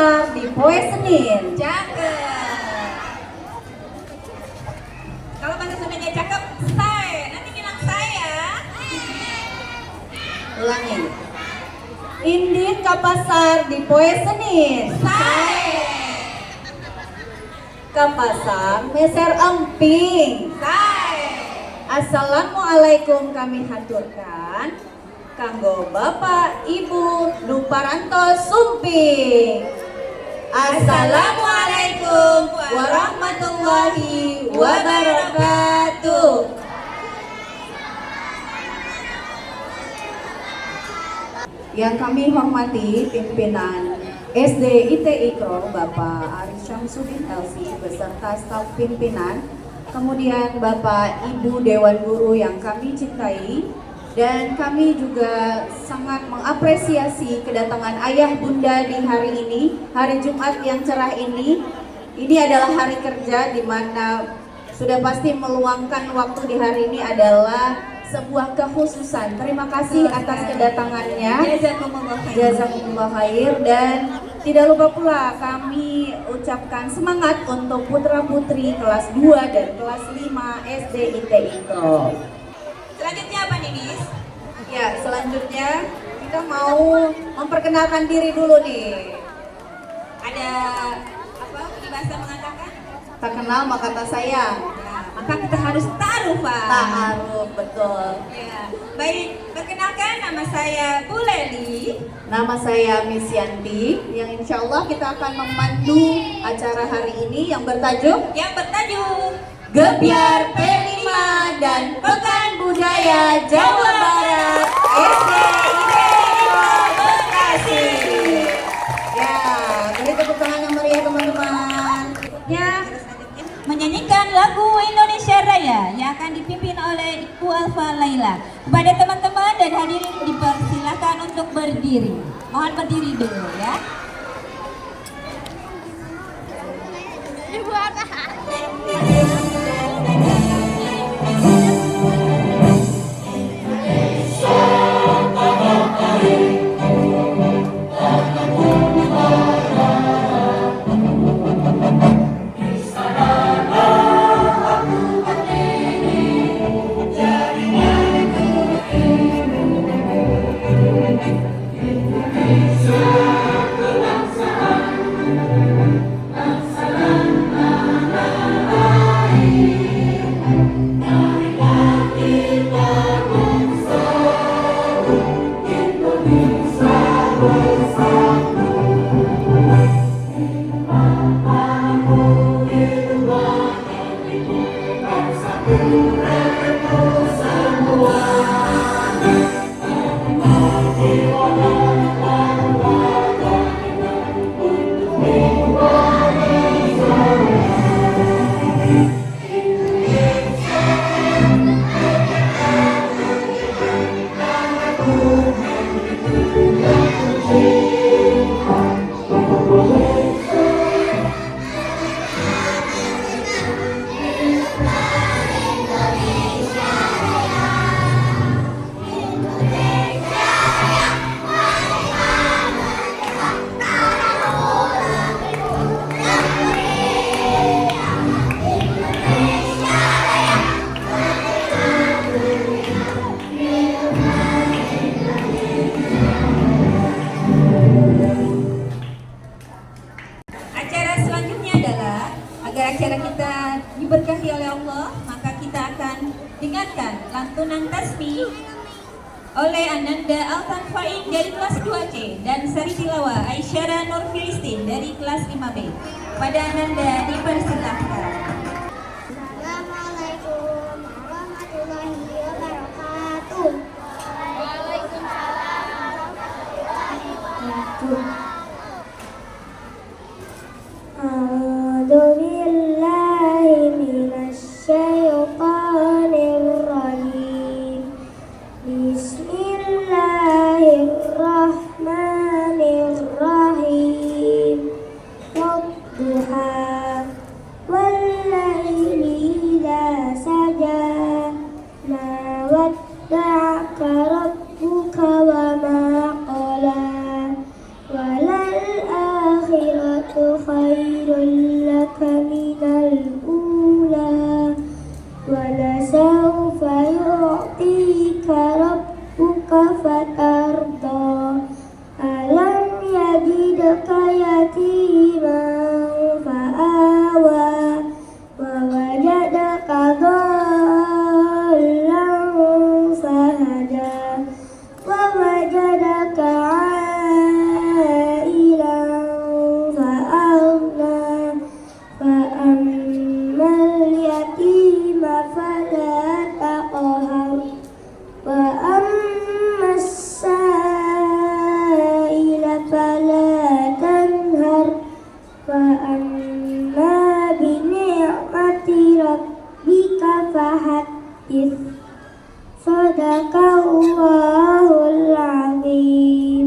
Pasar di Poe Senin. Cakep. Kalau bahasa Sundanya cakep, saya. Nanti bilang saya. Ulangi. Indin ke pasar di Poe Senin. Saya. Ke pasar meser emping. Saya. Assalamualaikum kami haturkan kanggo Bapak Ibu Duparanto Sumping. Assalamualaikum warahmatullahi wabarakatuh. Yang kami hormati pimpinan SD IT Ikro Bapak Aris Syamsuddin LC beserta staf pimpinan, kemudian Bapak Ibu Dewan Guru yang kami cintai, dan kami juga sangat mengapresiasi kedatangan ayah bunda di hari ini, hari Jumat yang cerah ini. Ini adalah hari kerja di mana sudah pasti meluangkan waktu di hari ini adalah sebuah kekhususan. Terima kasih atas kedatangannya. Jazakumullah khair. Dan tidak lupa pula kami ucapkan semangat untuk putra-putri kelas 2 dan kelas 5 SD IT Ikro. Selanjutnya apa nih, Nis? Ya, selanjutnya kita mau memperkenalkan diri dulu nih. Ada apa? Peribahasa mengatakan? Tak kenal maka tak sayang. Ya, maka kita harus ta'arufan. Ta'aruf, betul. Ya. Baik, perkenalkan nama saya Bu Leli. Nama saya Miss Yanti, yang insya Allah kita akan memandu acara hari ini yang bertajuk Gebyar P5 dan Pekan Budaya Jawa Barat SD IT Bekasi. Ya, beri tepuk tangan yang meriah teman-teman. Ya, menyanyikan lagu Indonesia Raya yang akan dipimpin oleh Ibu Alfa Laila. Kepada teman-teman dan hadirin dipersilakan untuk berdiri. Mohon berdiri dulu ya. Acara kita diberkahi oleh Allah, maka kita akan dengarkan lantunan tasbih oleh Ananda Al-Tanfain dari kelas 2C dan Sari Tilawa Aisyara Nur Filistin dari kelas 5B. Pada Ananda dipersilahkan. Assalamualaikum warahmatullahi wabarakatuh. Waalaikumsalam warahmatullahi wabarakatuh. Bismillahirrahmanirrahim. Wadduha wal فسوف يعطيك ربك فترضى ألم يجدك يتيما فآوى ووجدك ضالا فهدى ووجدك عائلا فأغنى فأما اليتيم فلا تقهر وأما السائل فلا تنهر وأما بنعمة ربك فحدث صدق الله العظيم.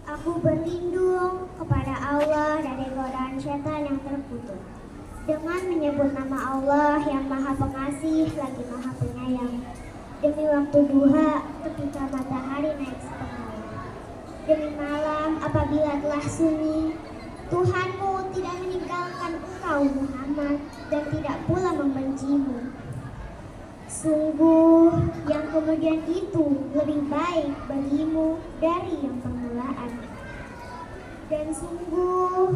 Aku berlindung kepada Allah dari godaan syaitan yang terkutuk dengan menyebut nama Allah yang Maha Pengasih lagi Maha Penyayang. Demi waktu duha ketika matahari naik setengah. Demi malam apabila telah sunyi, Tuhanmu tidak meninggalkan engkau Muhammad dan tidak pula membencimu. Sungguh yang kemudian itu lebih baik bagimu dari yang permulaan. Dan sungguh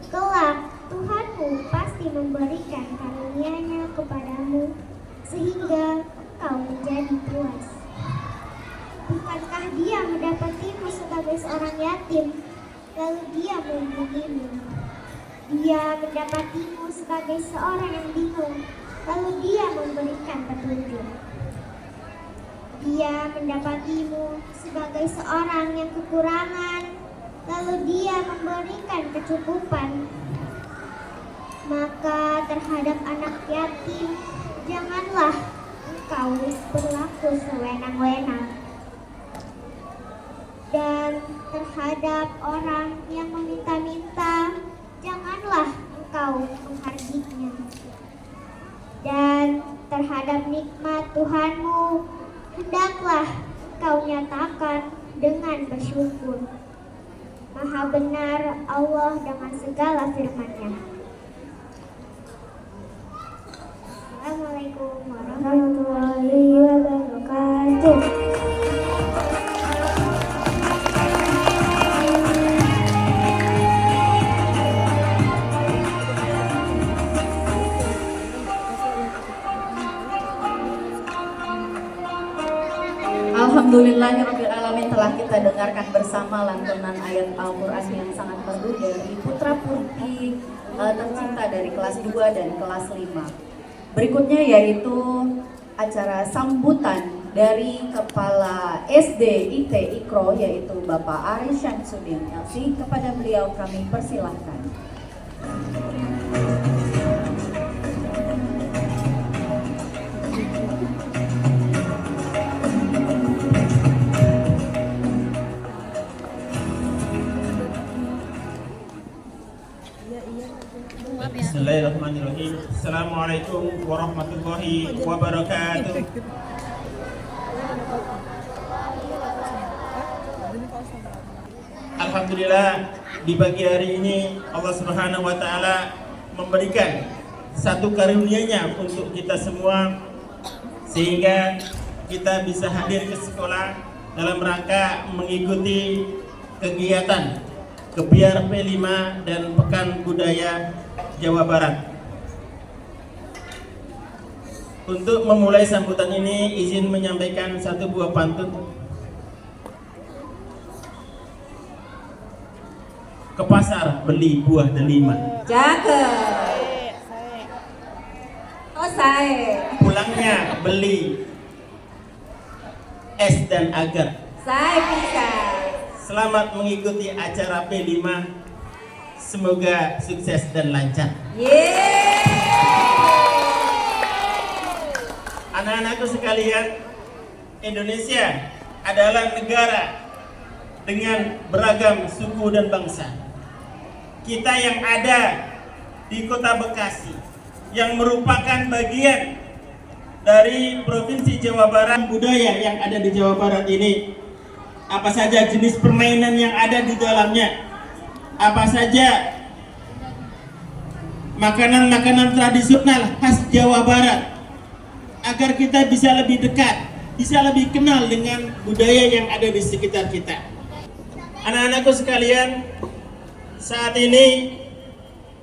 kelak Tuhanmu pasti memberikan karunia-Nya kepadamu sehingga engkau menjadi puas. Bukankah Dia mendapatimu sebagai seorang yatim, lalu Dia melindungimu? Dia mendapatimu sebagai seorang yang bingung, lalu Dia memberikan petunjuk. Dia mendapatimu sebagai seorang yang kekurangan, lalu Dia memberikan kecukupan. Maka terhadap anak yatim, janganlah engkau berlaku sewenang-wenang. Dan terhadap orang yang meminta-minta, janganlah engkau menghardiknya. Dan terhadap nikmat Tuhanmu, hendaklah engkau nyatakan dengan bersyukur. Maha benar Allah dengan segala firman-Nya. Assalamualaikum warahmatullahi wabarakatuh. Alhamdulillahirrabbilalamin, telah kita dengarkan bersama lantunan ayat Al-Quran yang sangat merdu dari putra putri tercinta dari kelas 2 dan kelas 5. Berikutnya yaitu acara sambutan dari Kepala SD IT Ikro yaitu Bapak Aris Syamsuddin LC. Kepada beliau kami persilahkan. Bismillahirrahmanirrahim. Assalamualaikum warahmatullahi wabarakatuh. Alhamdulillah, di pagi hari ini Allah Subhanahu wa taala memberikan satu karunia-Nya untuk kita semua sehingga kita bisa hadir ke sekolah dalam rangka mengikuti kegiatan Kebiar P5 dan Pekan Budaya Jawa Barat. Untuk memulai sambutan ini, izin menyampaikan satu buah pantun. Ke pasar beli buah delima, Cakep. Oh saya. pulangnya beli es dan agar. Saya bisa. Selamat mengikuti acara P5. Semoga sukses dan lancar. Yeay. Anak-anakku sekalian, Indonesia adalah negara dengan beragam suku dan bangsa. Kita yang ada di Kota Bekasi, yang merupakan bagian dari Provinsi Jawa Barat, budaya yang ada di Jawa Barat ini, apa saja jenis permainan yang ada di dalamnya, apa saja makanan-makanan tradisional khas Jawa Barat, agar kita bisa lebih dekat, bisa lebih kenal dengan budaya yang ada di sekitar kita. Anak-anakku sekalian, saat ini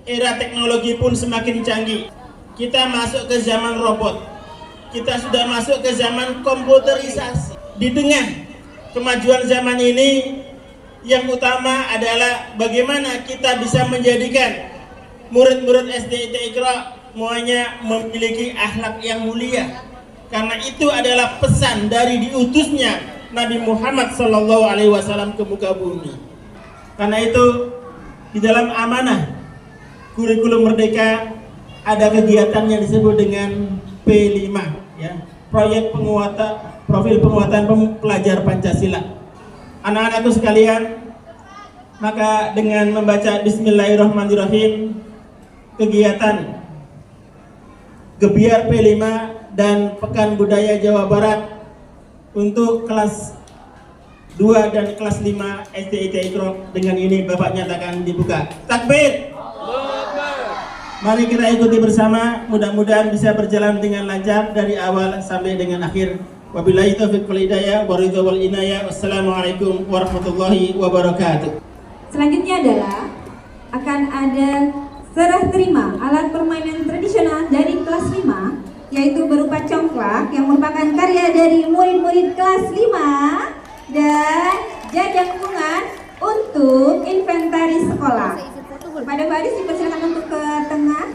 era teknologi pun semakin canggih. Kita masuk ke zaman robot, kita sudah masuk ke zaman komputerisasi. Di tengah kemajuan zaman ini, yang utama adalah bagaimana kita bisa menjadikan murid-murid SD IT Iqra semuanya memiliki akhlak yang mulia, karena itu adalah pesan dari diutusnya Nabi Muhammad SAW ke muka bumi. Karena itu di dalam amanah kurikulum merdeka ada kegiatan yang disebut dengan P5, ya, proyek profil penguatan pelajar Pancasila. Anak-anakku sekalian, maka dengan membaca Bismillahirrahmanirrahim, kegiatan Gebiar P5 dan Pekan Budaya Jawa Barat untuk kelas 2 dan kelas 5 SD IT Iqra dengan ini Bapak nyatakan dibuka. Takbir! Mari kita ikuti bersama, mudah-mudahan bisa berjalan dengan lancar dari awal sampai dengan akhir. Wabillahi taufiq wal hidayah, waridho wal inayah. Wassalamualaikum warahmatullahi wabarakatuh. Selanjutnya adalah akan ada serah terima alat permainan tradisional dari kelas 5, yaitu berupa congklak yang merupakan karya dari murid-murid kelas 5 dan jajangan untuk inventaris sekolah. Pada baris dipersilakan untuk ke tengah.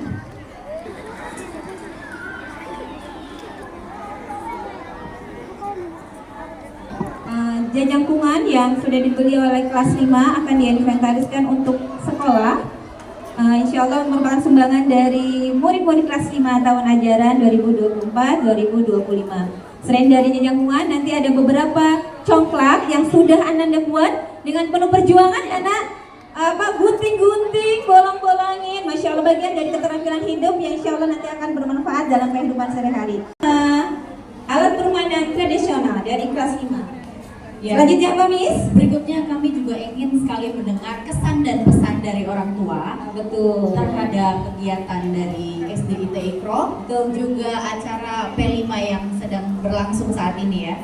Jajangkungan yang sudah dibeli oleh kelas 5 akan diinventariskan untuk sekolah. Insya Allah merupakan sumbangan dari murid-murid kelas 5 tahun ajaran 2024-2025. Selain dari jajangkungan, nanti ada beberapa congklak yang sudah Ananda buat dengan penuh perjuangan, anak. Gunting-gunting, bolong-bolongin, Masya Allah, bagian dari keterampilan hidup yang insya Allah nanti akan bermanfaat dalam kehidupan sehari-hari. Alat permainan tradisional dari kelas 5. Ya. Selanjutnya Mbak Miss, berikutnya kami juga ingin sekali mendengar kesan dan pesan dari orang tua betul terhadap kegiatan dari SD IT Iqra dan juga acara P5 yang sedang berlangsung saat ini ya.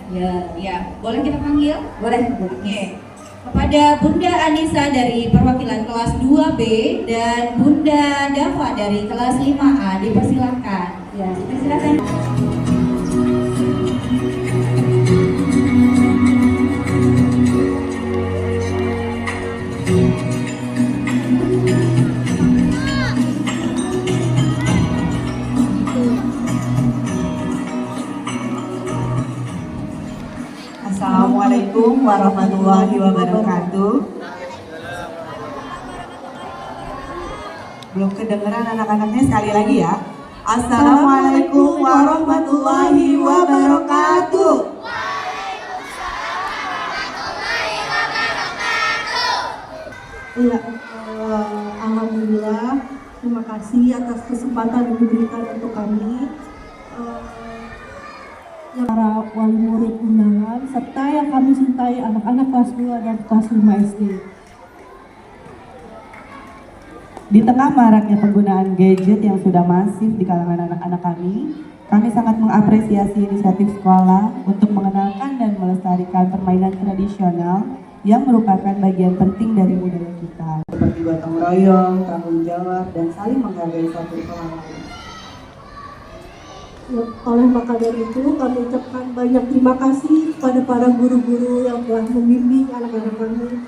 Ya, boleh kita panggil? boleh. Oke. Kepada Bunda Anissa dari perwakilan kelas 2B dan Bunda Dava dari kelas 5A dipersilakan. Ya, silakan. Assalamualaikum warahmatullahi wabarakatuh. Belum kedengeran anak-anaknya, sekali lagi ya. Assalamualaikum warahmatullahi wabarakatuh. Iya, alhamdulillah. Terima kasih atas kesempatan yang diberikan untuk kami. Para wali murid undangan serta yang kami cintai anak-anak kelas 2 dan kelas 5 SD. Di tengah maraknya penggunaan gadget yang sudah masif di kalangan anak-anak kami sangat mengapresiasi inisiatif sekolah untuk mengenalkan dan melestarikan permainan tradisional yang merupakan bagian penting dari budaya kita, seperti gotong royong, tanggung jawab, dan saling menghargai satu sama lain. Oleh maka dari itu, kami ucapkan banyak terima kasih kepada para guru-guru yang telah membimbing anak-anak kami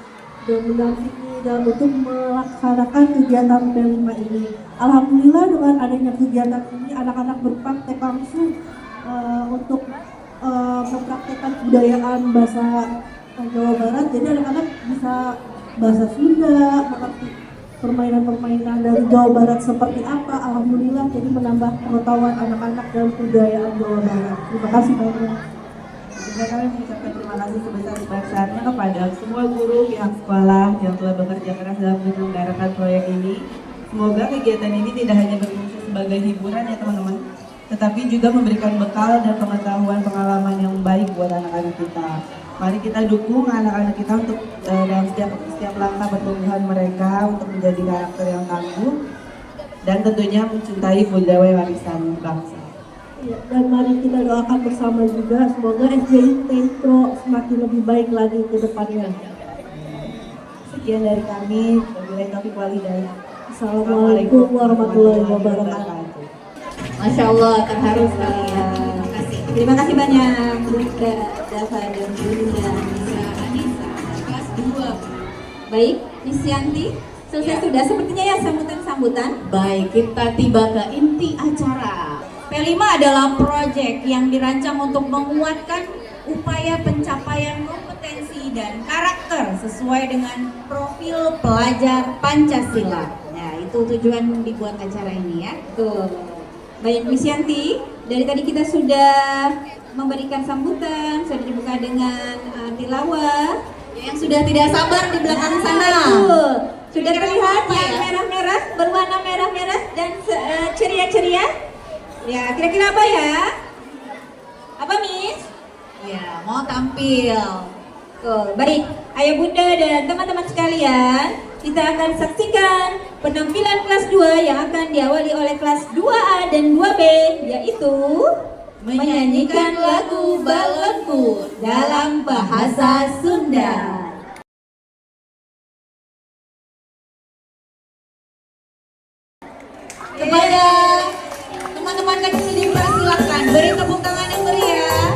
dan mendampingi dalam untuk melaksanakan kegiatan P5 ini. Alhamdulillah dengan adanya kegiatan ini, anak-anak berpraktek langsung untuk mempraktekkan kebudayaan bahasa Jawa Barat. Jadi anak-anak bisa bahasa Sunda, mengerti permainan-permainan dari Jawa Barat seperti apa. Alhamdulillah, jadi menambah pengetahuan anak-anak dalam kebudayaan Jawa Barat. Terima kasih banyak. Juga kami mengucapkan terima kasih sebesar-besarnya kepada semua guru pihak sekolah yang telah bekerja keras dalam menyelenggarakan proyek ini. Semoga kegiatan ini tidak hanya berfungsi sebagai hiburan ya teman-teman, tetapi juga memberikan bekal dan pengetahuan-pengalaman yang baik buat anak-anak kita. Mari kita dukung anak-anak kita untuk dalam setiap langkah pertumbuhan mereka untuk menjadi karakter yang tangguh dan tentunya mencintai budaya warisan bangsa. Ya, dan mari kita doakan bersama juga semoga SDIT Ikro semakin lebih baik lagi ke depannya. Sekian dari kami, wabillahi taufiq wal hidayah. Assalamualaikum warahmatullahi wabarakatuh. Masya Allah, terharu sekali ya. Terima kasih banyak Bunda Dava dan Bunda Anissa kelas 2. Baik, Miss Yanti, selesai Ya. sudah sepertinya ya sambutan-sambutan. Baik, kita tiba ke inti acara. P5 adalah proyek yang dirancang untuk menguatkan upaya pencapaian kompetensi dan karakter sesuai dengan profil pelajar Pancasila. Nah, itu tujuan dibuat acara ini ya. Tuh. Baik, Miss Yanti, dari tadi kita sudah memberikan sambutan, sudah dibuka dengan tilawah. Yang sudah tidak sabar di belakang sana. Betul. Sudah Kira-kira terlihat apa yang ya? merah-merah, berwarna merah-merah dan ceria-ceria. Ya, kira-kira apa ya? Apa, Miss? Ya, mau tampil. Tuh, baik. Ayah Bunda dan teman-teman sekalian, kita akan saksikan penampilan kelas 2 yang akan diawali oleh kelas 2A dan 2B, yaitu menyanyikan lagu Balonku dalam bahasa Sunda. Kepada teman-teman kecil dipersilakan beri tepuk tangan yang meriah.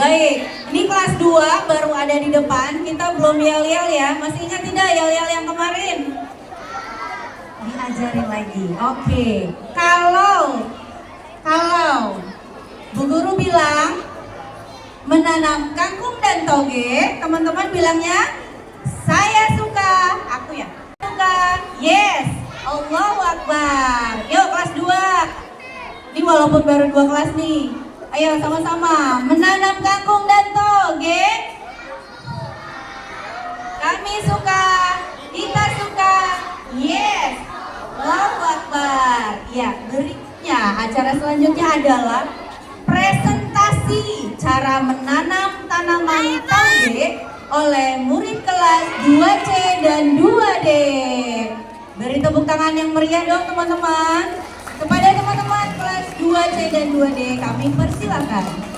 Baik, ini kelas 2 baru ada di depan. Kita belum yel-yel ya. Masih ingat tidak yel-yel yang kemarin? Diajarin lagi. Oke. Kalau Bu Guru bilang menanam kangkung dan toge, teman-teman bilangnya saya suka. Aku ya? Suka. Yes. Allahu Akbar. Yuk kelas 2. Ini walaupun baru 2 kelas nih. Ayo sama-sama menanam kangkung dan toge. Kami suka, kita suka. Yes. Allahu Akbar. Ya, berikutnya acara selanjutnya adalah presentasi cara menanam tanaman toge oleh murid kelas 2C dan 2D. Beri tepuk tangan yang meriah dong teman-teman. Kepada teman-teman kelas 2C dan 2D kami persilakan.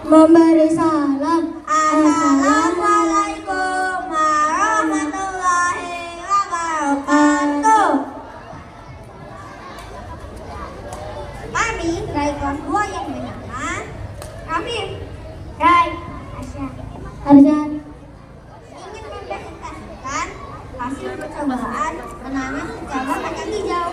Memberi salam. Assalamualaikum warahmatullahi wabarakatuh. Kami dari kelas 2 yang bernama kami Rai Asya Arzan ingin mempresentasikan hasil percobaan menanam cabang kacang hijau.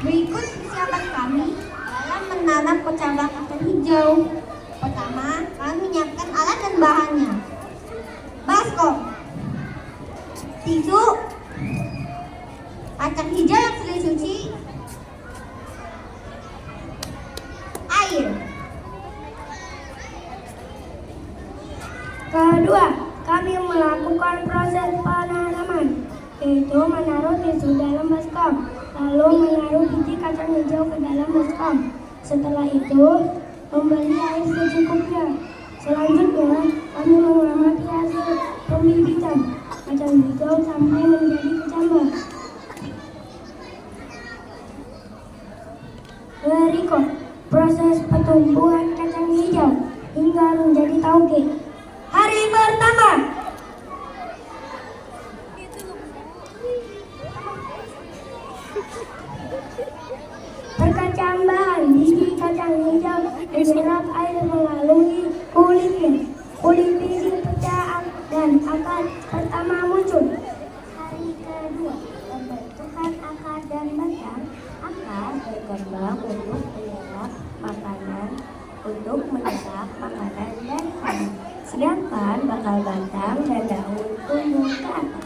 Berikut persiapan kami dalam menanam cabang kacang hijau. Pertama, kami menyiapkan alat dan bahannya. Baskom, tisu, kacang hijau yang sudah dicuci, air. Kedua, kami melakukan proses penanaman, yaitu menaruh tisu dalam baskom, lalu menaruh biji kacang hijau ke dalam baskom. Setelah itu, memberi air secukupnya. Selanjutnya, kami mengamati hasil pembibitan kacang hijau sampai menjadi kecambah. Berikut proses pertumbuhan kacang hijau hingga menjadi tauge. Hari pertama. Perkecambahan biji kacang hijau menyerap air melalui kulitnya. Kulit biji pecah dan akar pertama muncul. Hari kedua, pembentukan akar dan batang. Akar berkembang untuk menyerap makanan dari tanah. Sedangkan bakal batang dan daun tumbuh ke atas.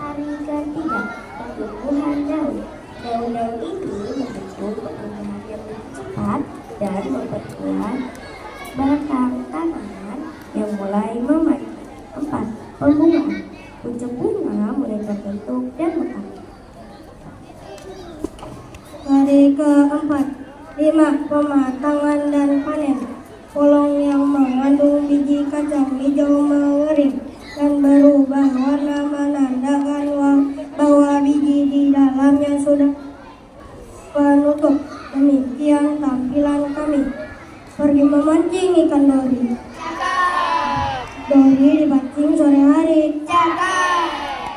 Hari ketiga, pertumbuhan daun. Daun-daun ini membentuk pertumbuhan yang lebih cepat dan memperkuat batang tanaman yang mulai memadat. 4. Pembungaan. Pucuk bunga mulai terbentuk dan mekar. Hari keempat, 5. Pematangan dan panen. Polong yang mengandung biji kacang hijau mengering dan berubah warna menandakan bahwa biji di dalamnya sudah penutup. Demikian tampilan kami. Pergi memancing ikan dori. Dori dipancing sore hari.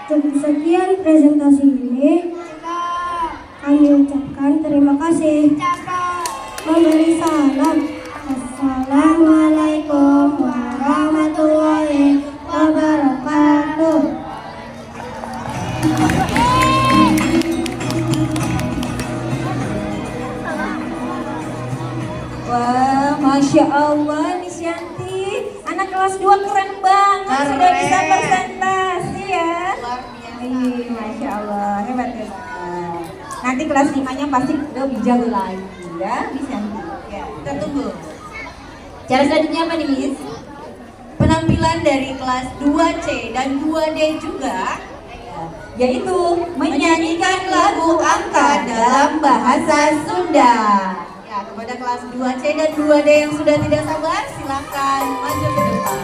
Cukup sekian presentasi ini. Kami ucapkan terima kasih. Memberi salam. Assalamualaikum warahmatullahi wabarakatuh. Wah, Masya Allah Miss Yanti, anak kelas 2 keren banget, sudah bisa presentasi ya. Masya Allah, hebat. Nanti kelas 5-nya pasti lebih jago lagi ya Miss Yanti. Ya, kita tunggu. Cara selanjutnya apa nih Miss? Penampilan dari kelas 2C dan 2D juga. yaitu menyanyikan lagu angkat dalam bahasa Sunda. Ya, kepada kelas 2C dan 2D yang sudah tidak sabar, silakan maju ke depan.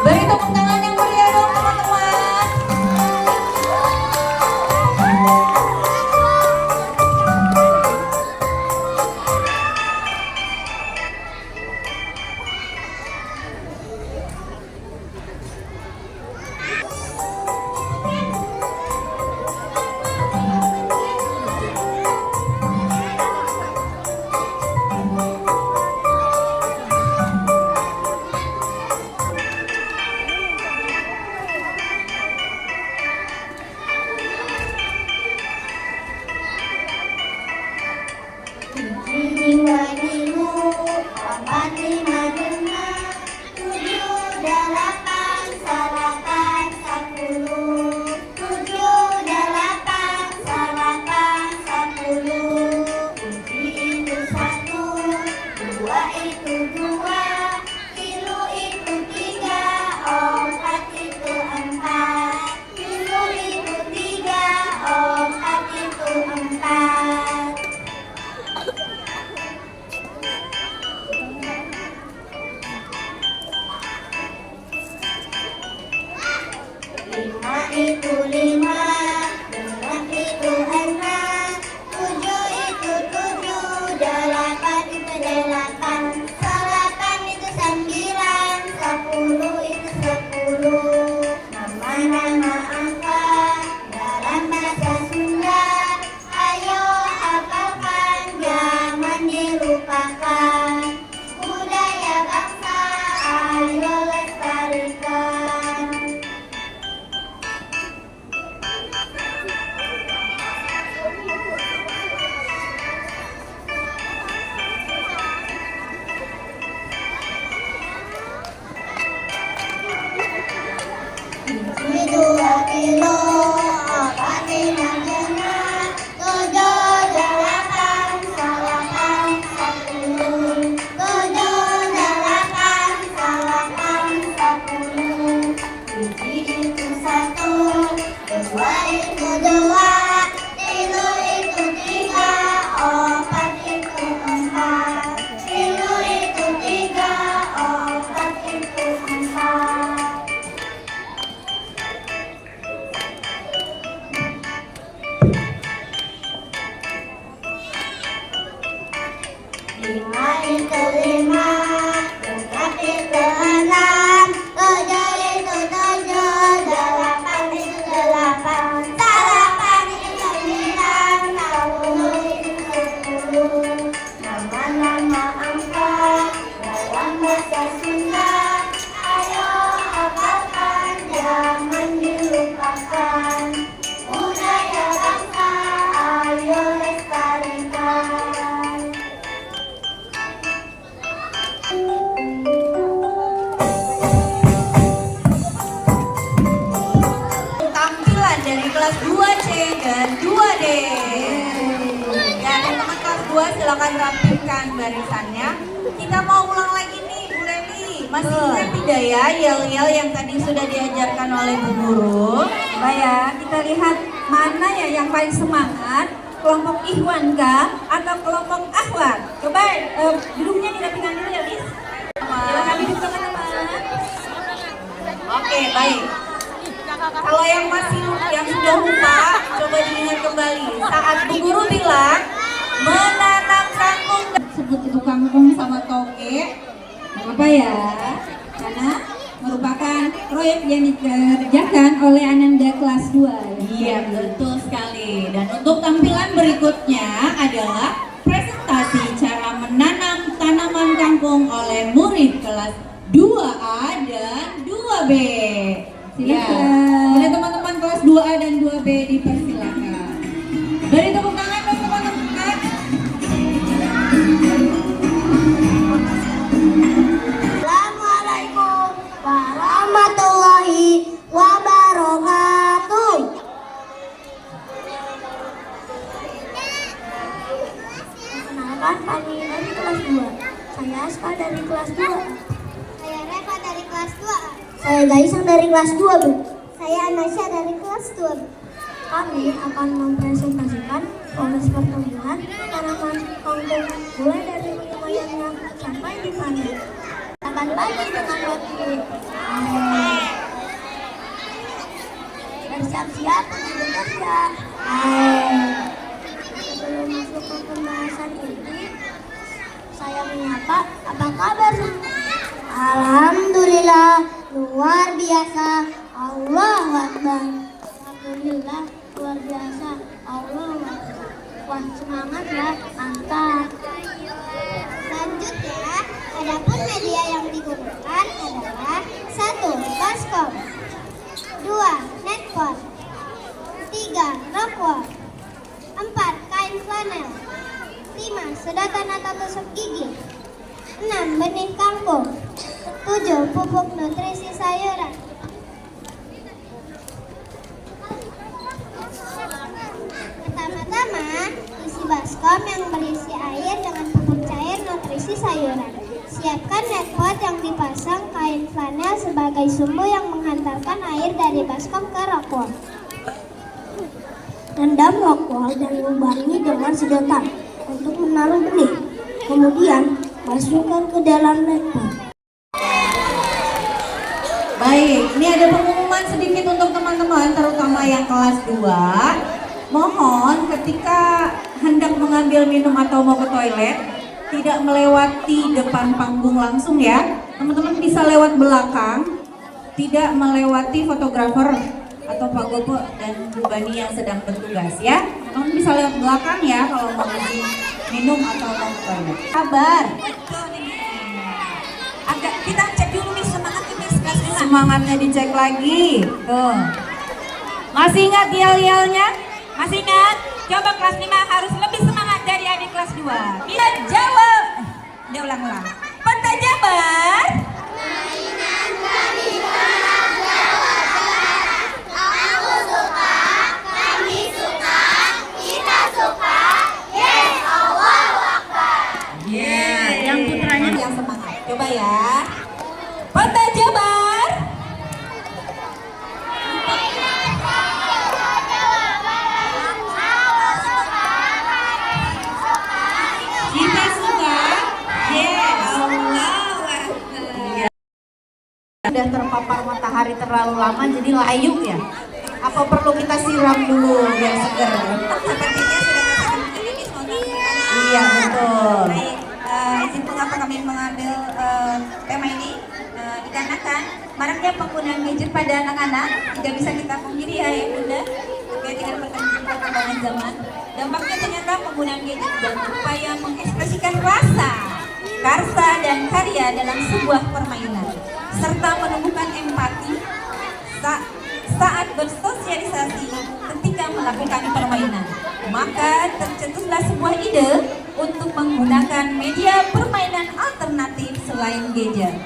Beri tepuk tangan yang meriah dong teman-teman. Tampilan dari kelas 2C dan 2D. Ya, teman-teman kelas 2 silakan rapikan barisannya. Kita mau ulang lagi nih, Bu Leli. Masih ingat tidak ya yel-yel yang tadi sudah diajarkan oleh Bu Guru? Coba ya, kita lihat mana ya yang paling semangat. Kelompok Ikhwan kah atau kelompok Akhwat? Coba duduknya dirapikan dulu ya, Bis. Silakan duduk teman-teman. Oke, baik. Kalau yang sudah lupa, coba diingat kembali. Saat Bu Guru bilang menanam kangkung, sebut itu kangkung sama toge, apa ya? Karena merupakan proyek yang dikerjakan oleh Ananda kelas 2. Iya, betul sekali. Dan untuk tampilan berikutnya adalah presentasi cara menanam tanaman kangkung oleh murid kelas 2A dan 2B. Silakan. Ada teman-teman kelas 2A dan 2B dipersilakan. Beri tepuk tangan dong teman-teman. Assalamualaikum warahmatullahi wabarakatuh. Perkenalkan, kami dari kelas 2. Saya Aska dari kelas 2. Saya Reva dari kelas 2. Saya Gaisang dari kelas 2, Bu. Saya Anasya dari kelas 2. Kami akan mempresentasikan proses pertumbuhan tanaman kangkung mulai dari lumayannya sampai dipanen. Akan pagi dengan roti. Bersiap-siap untuk bekerja. Sebelum masuk ke pembahasan ini, saya menyapa, apa kabar semua? Alhamdulillah, luar biasa. Allahu Akbar. Alhamdulillah, luar biasa. Allahu Akbar. Wah, semangat ya, mantap. Selanjutnya, adapun media yang digunakan adalah 1. Baskom, 2. Netpot, 3. Rockwool, 4. Kain flanel, 5. Sedotan atau tusuk gigi, 6. Benih kangkung, 7. Pupuk nutrisi sayuran. Pertama-tama, isi baskom yang berisi air dengan pupuk cair nutrisi sayuran. Siapkan netpot yang dipasang kain flanel sebagai sumbu yang menghantarkan air dari baskom ke rockwool. Rendam rockwool dan lubangi dengan sedotan untuk menaruh benih. Kemudian, masukkan ke dalam netpot. Baik, ini ada pengumuman sedikit untuk teman-teman, terutama yang kelas 2. Mohon ketika hendak mengambil minum atau mau ke toilet, tidak melewati depan panggung langsung ya. Teman-teman bisa lewat belakang, tidak melewati fotografer atau Pak Gopo dan Bu Bani yang sedang bertugas ya. Teman-teman bisa lewat belakang ya kalau mau minum atau mau ke toilet. Kabar. Agak kita cek dulu nih semangatnya Miss kelas 5. Semangatnya dicek lagi. Tuh. Masih ingat yel-yelnya? Masih ingat? Coba kelas 5 harus lebih semangat dari adik kelas 2. Kita jawab. Dia ulang-ulang. Peta Jabar. Aku suka, kami suka, kita suka. Yes, Allahu Akbar. Yang putranya yang semangat. Coba ya. Peta Jabar. Kita suka. Yes. Sudah terpapar matahari terlalu lama jadi layu ya. Apa perlu kita siram dulu biar seger? Sepertinya sudah merasakan ini semoga. Iya betul. Baik, izin mengapa kami mengambil tema ini dikarenakan maraknya penggunaan gadget pada anak-anak tidak bisa kita pungkiri ya bunda terkait dengan perkembangan zaman. Dampaknya ternyata penggunaan gadget dan upaya mengekspresikan rasa, karsa dan karya dalam sebuah permainan serta menumbuhkan empati saat bersosialisasi ketika melakukan permainan. Maka tercetuslah sebuah ide untuk menggunakan media permainan alternatif selain gadget.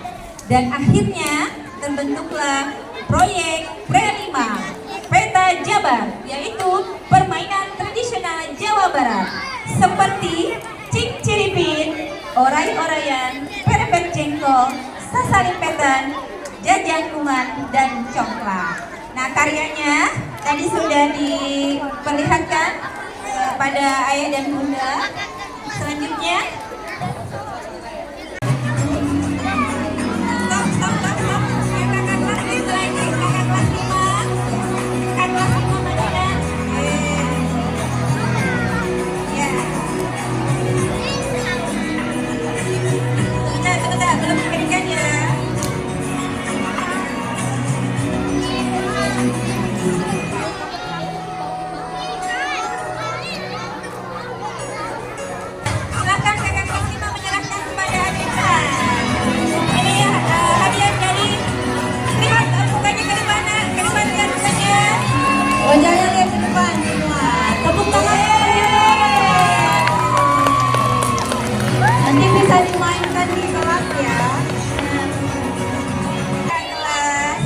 Dan akhirnya terbentuklah proyek Pre5 Peta Jabar, yaitu permainan tradisional Jawa Barat seperti cing ciripin, oray-orayan, perepet jengkol, sasalimpetan, jajan kuman, dan congklak. Nah, karyanya tadi sudah diperlihatkan pada ayah dan bunda. Selanjutnya wajahnya lihat ke depan semua. Tepuk tangan. Nanti bisa dimainkan di kelas ya. Kelas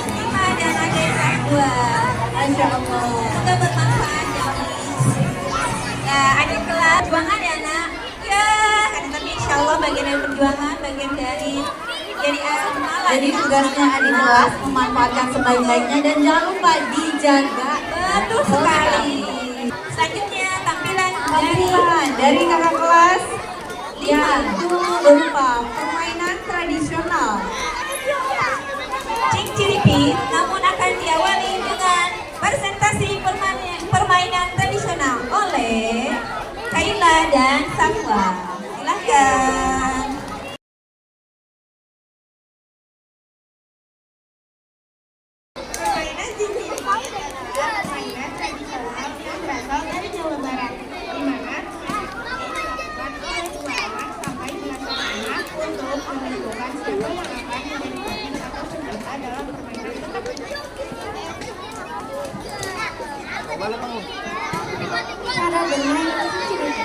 5 dan adik kelas 2. Masya Allah. Semoga bermanfaat ya. Ya adik kelas perjuangan ya nak. Ya, tapi insya Allah bagian dari perjuangan, bagian dari Jadi malah Jadi tugasnya adik kelas memanfaatkan sebaik-baiknya dan jangan lupa dijaga. betul sekali. Selanjutnya tampilan Dari kakak kelas yaitu berupa permainan tradisional. Cing Ciripit, namun akan diawali dengan presentasi permainan tradisional oleh Kaila dan Safwa. Silahkan. Permainan cincin adalah permainan tradisional yang berasal dari Jawa Barat, di mana dilakukan oleh 2 sampai 8 anak untuk menentukan siapa yang akan menjadi pemain atau peserta dalam permainan tersebut. Cara bermain cincin ini,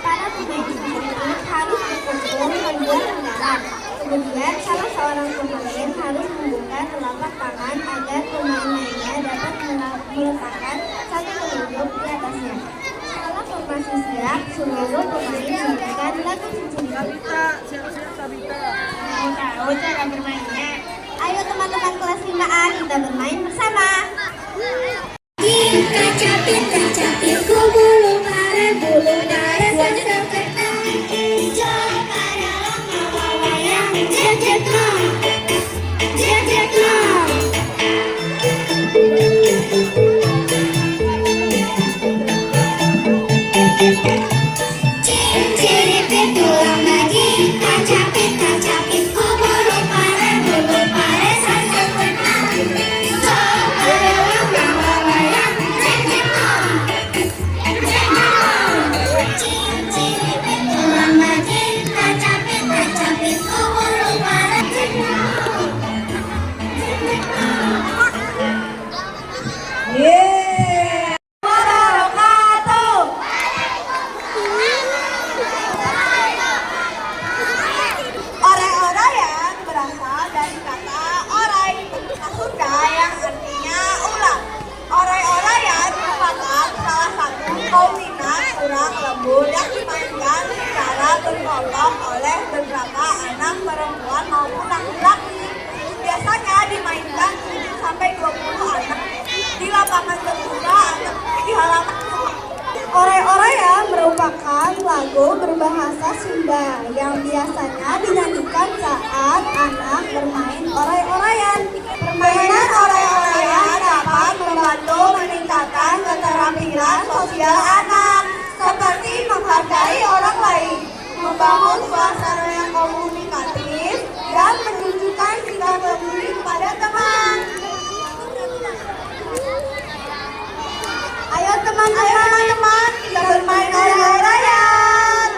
para pemain cincin ini harus berkumpul membuat lingkaran. Kemudian salah seorang pemain harus membuka telapak tangan agar pemain lainnya dapat meletakkan satu telunjuk di atasnya. Setelah formasi siap, seluruh pemain menyanyikan lagu cincin itu. Mau tahu cara bermainnya? Ayo teman-teman kelas 5A kita bermain bersama. Kacapin, kacapin, ku bulu pare, bulu dara, sekerta. Coba dalam bawa wayang, jejet long, jejet long. Ciripit tulang lagi, kacapin, kacapin, ku bulu pare, sekerta. Coba dalam bawa wayang, jejet long, jejet long. Ciripit tulang lagi, kacapin, kacapin, ku bulu pare, jejet long, jejet long. Yeay. Orai-orai yang berasal dari kata orai, bahasa Sunda yang artinya ulang. Orai-oraian merupakan salah satu permainan kurang lembut yang dimainkan secara berkelompok oleh beberapa anak perempuan maupun laki-laki. Biasanya dimainkan 7-20 anak di lapangan terbuka atau di halaman rumah. Orai-oraian merupakan lagu berbahasa Sunda yang biasanya dinyanyikan saat anak bermain orai-oraian. Permainan orai-oraian dapat membantu meningkatkan keterampilan sosial anak, seperti menghargai orang lain, membangun suasana yang komunikatif, dan menunjukkan sikap peduli kepada teman. Ayo teman-teman, kita bermain orai-oraian.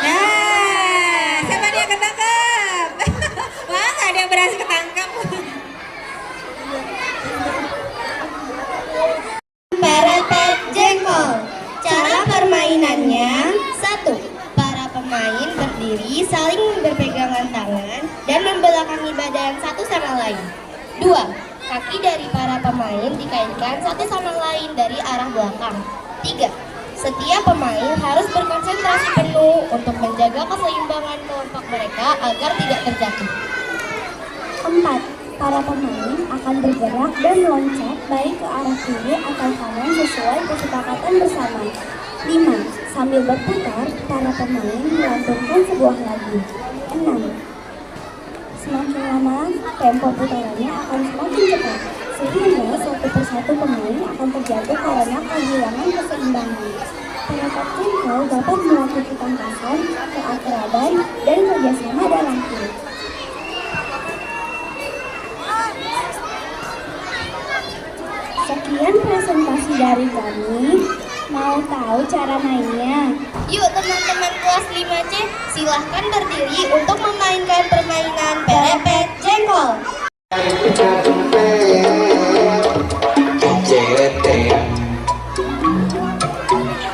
Nah, siapa dia ketangkep? Wah, nggak ada yang berhasil ketangkep. Perepet jengkol. Cara permainannya: 1. Para pemain berdiri saling berpegangan tangan dan membelakangi badan satu sama lain. 2. Kaki dari para pemain dikaitkan satu sama lain dari arah belakang. 3. Setiap pemain harus berkonsentrasi penuh untuk menjaga keseimbangan kelompok mereka agar tidak terjatuh. 4. Para pemain akan bergerak dan meloncat baik ke arah kiri atau kanan sesuai kesepakatan bersama. 5. Sambil berputar, para pemain melantunkan sebuah lagu. 6. Semakin lama, tempo putarannya akan semakin cepat, sehingga satu persatu pemain akan terjatuh karena kehilangan keseimbangan. Perangkat jengkol dapat melatih ketangkasan, keakraban, dan kerjasama dalam tim. Sekian presentasi dari kami. Mau tahu cara mainnya? Yuk teman-teman kelas 5C, silahkan berdiri untuk memainkan permainan perepet jengkol.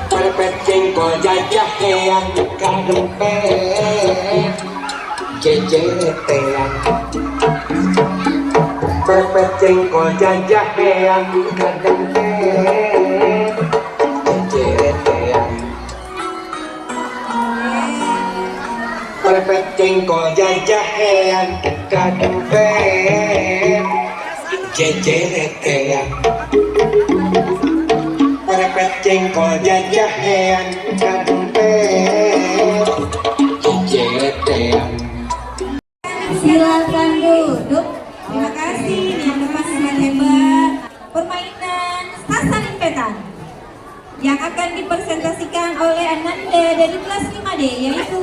Perpet jengkol jajah yang kadempet jejetean. Perpet jengkol jajah yang kadempet jejetean. Perpet jengkol jajah yang kadempet jejetean. Perpet jengkol jajah yang kadempet jejetean. Silakan duduk. Terima kasih yang depan sangat hebat. Permainan sasaran petan yang akan dipresentasikan oleh Ananda dari kelas 5D, yaitu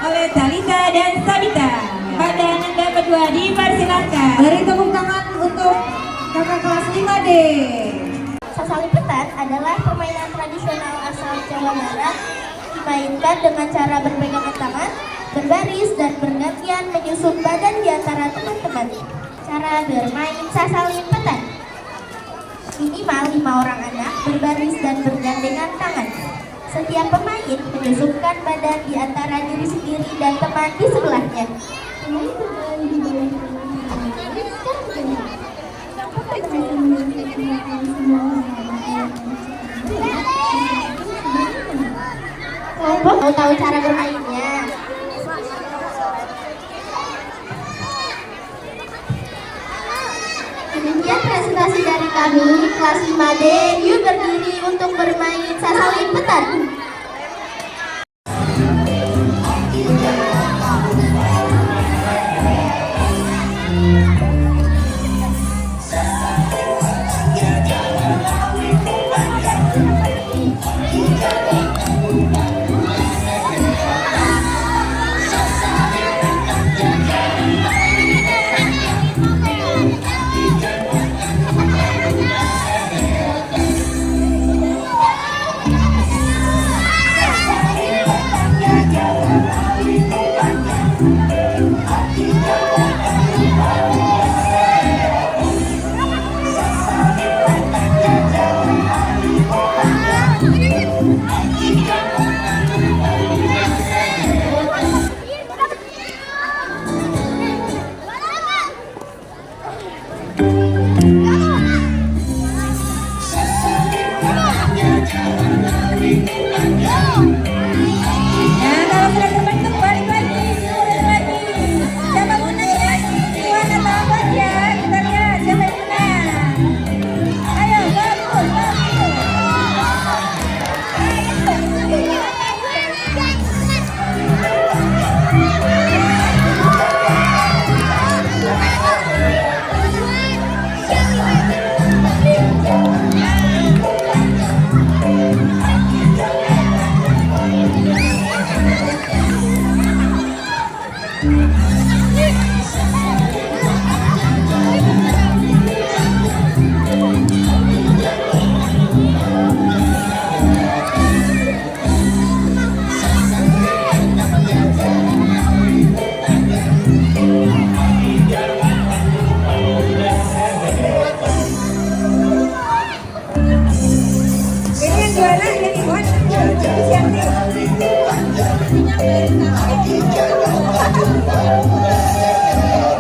oleh Talita dan Sabita. Pada Ananda berdua dipersilakan. Beri tepuk tangan untuk kakak kelas 5D. Sasaran petan adalah permainan tradisional asal Jawa Barat, dimainkan dengan cara berpegangan tangan, berbaris dan bergantian menyusun badan di antara teman-teman. Cara bermain sasalin petan: minimal 5 orang anak berbaris dan bergandengan tangan. Setiap pemain menyusupkan badan di antara diri sendiri dan teman di sebelahnya. Pemain berjalan di bawah kelompok mau tahu cara bermainnya? Demikian presentasi dari kami, kelas 5D. Yuk berdiri untuk bermain sasalin petan.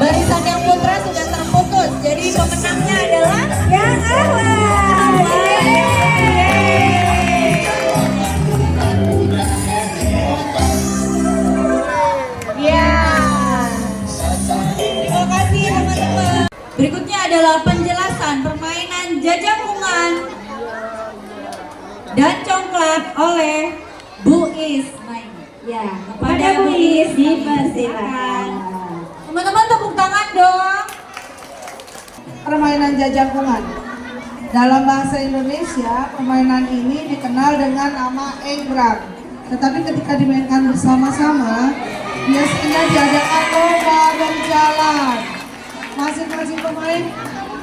Barisan yang putra sudah terputus, jadi pemenangnya adalah yang awal. Ya, terima kasih teman-teman. Berikutnya adalah penjelasan permainan jajakungan dan congklak oleh Bu Is. Ya, kepada Bu Is dipersilakan. Teman-teman tepuk tangan dong. Permainan jajakungan. Dalam bahasa Indonesia, permainan ini dikenal dengan nama enggrang. Tetapi ketika dimainkan bersama-sama, biasanya diadakan lomba berjalan. Masing-masing pemain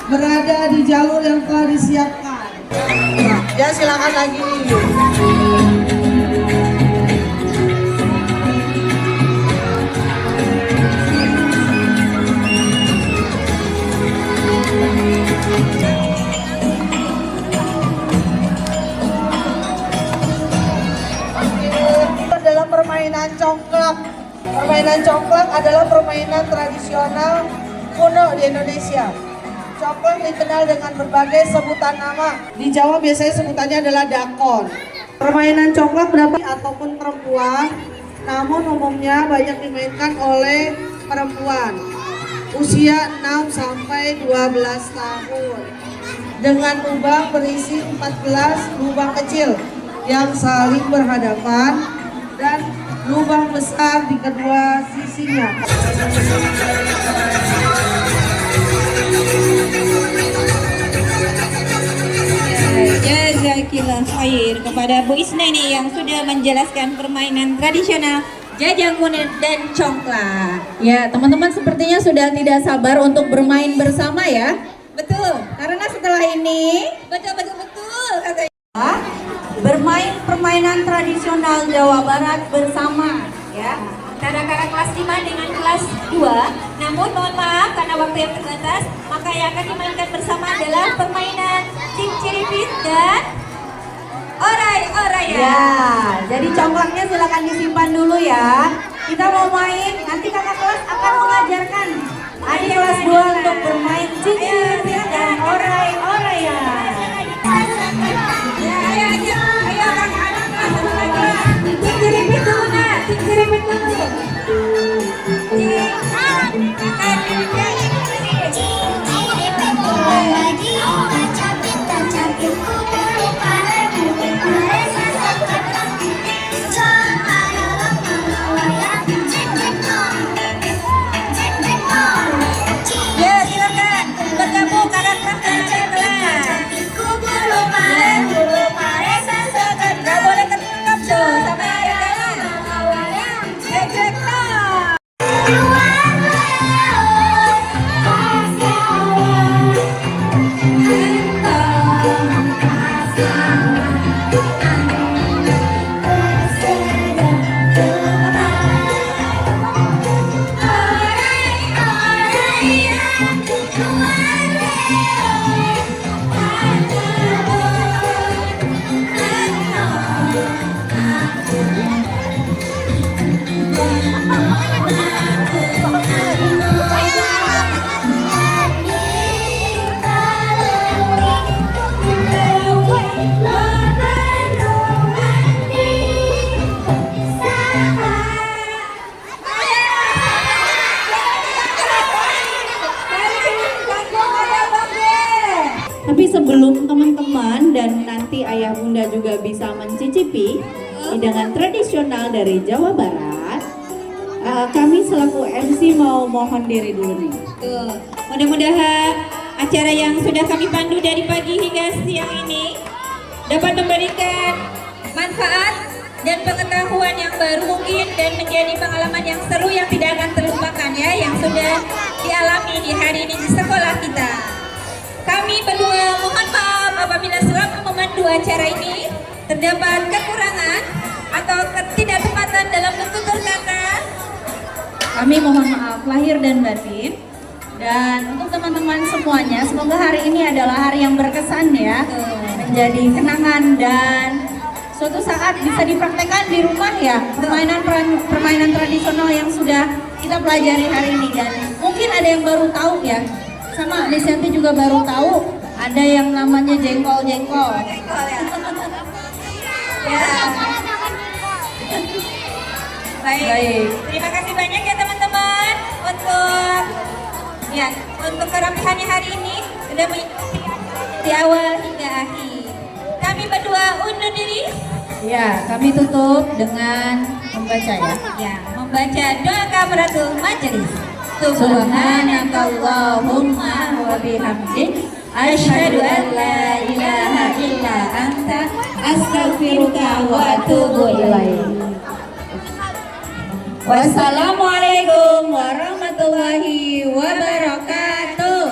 berada di jalur yang telah disiapkan. Ya, silakan lagi. permainan congklak. Permainan congklak adalah permainan tradisional kuno di Indonesia. Congklak dikenal dengan berbagai sebutan nama. Di Jawa biasanya sebutannya adalah dakon. Permainan congklak dapat ataupun perempuan, namun umumnya banyak dimainkan oleh perempuan usia 6 sampai 12 tahun. Dengan lubang berisi 14 lubang kecil yang saling berhadapan dan lubang besar di kedua sisinya. Jazakillah khair kepada Bu Isna ini yang sudah menjelaskan permainan tradisional jajang kuning dan congklak. Ya, teman-teman sepertinya sudah tidak sabar untuk bermain bersama ya. Betul, Karena setelah ini betul katanya. bermain permainan tradisional Jawa Barat bersama ya. Anak-anak kelas 5 dengan kelas 2. Namun mohon maaf karena waktu yang terbatas, maka yang akan dimainkan bersama adalah permainan cinciripit dan oray-orayan. Ya, jadi congklaknya silakan disimpan dulu ya. Kita mau main, nanti kakak kelas akan mengajarkan adik kelas 2 untuk bermain cinciripit dan oray-orayan. Ayo anak-anak kelas 1 lagi. Cinciripit dulu nak, cinciripit dulu. Ya silakan bergabung kakak kelas dan adik kelas. Gak boleh ketangkap tuh sama adik kelas. Cek no. Tapi sebelum teman-teman dan nanti ayah bunda juga bisa mencicipi hidangan tradisional dari Jawa Barat, kami selaku MC mau mohon diri dulu nih. Tuh, mudah-mudahan acara yang sudah kami pandu dari pagi hingga siang ini dapat memberikan manfaat dan pengetahuan yang baru mungkin dan menjadi pengalaman yang seru yang tidak akan terlupakan ya yang sudah dialami di hari ini di sekolah kita. Kami berdua mohon maaf apabila selama memandu acara ini terdapat kekurangan atau ketidaktepatan dalam tutur kata. Kami mohon maaf lahir dan batin. Dan untuk teman-teman semuanya, semoga hari ini adalah hari yang berkesan ya, menjadi kenangan dan suatu saat bisa dipraktekkan di rumah ya, permainan tradisional yang sudah kita pelajari hari ini. Dan mungkin ada yang baru tahu ya, sama Lisanti juga baru tahu ada yang namanya jengkol-jengkol. Ya. Baik. Terima kasih banyak ya teman-teman untuk kerapihannya hari ini sudah mengikuti di awal hingga akhir. Kami berdua undur diri. Ya, kami tutup dengan membaca ya. Ya, membaca doa kafaratul majelis. Subhanakallahumma wa bihamdik asyhadu an la ilaha illa anta astaghfiruka wa atubu ilaik. Wassalamualaikum warahmatullahi wabarakatuh.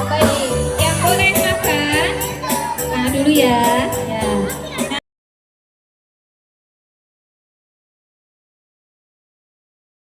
Baik, yang boleh makan dulu ya.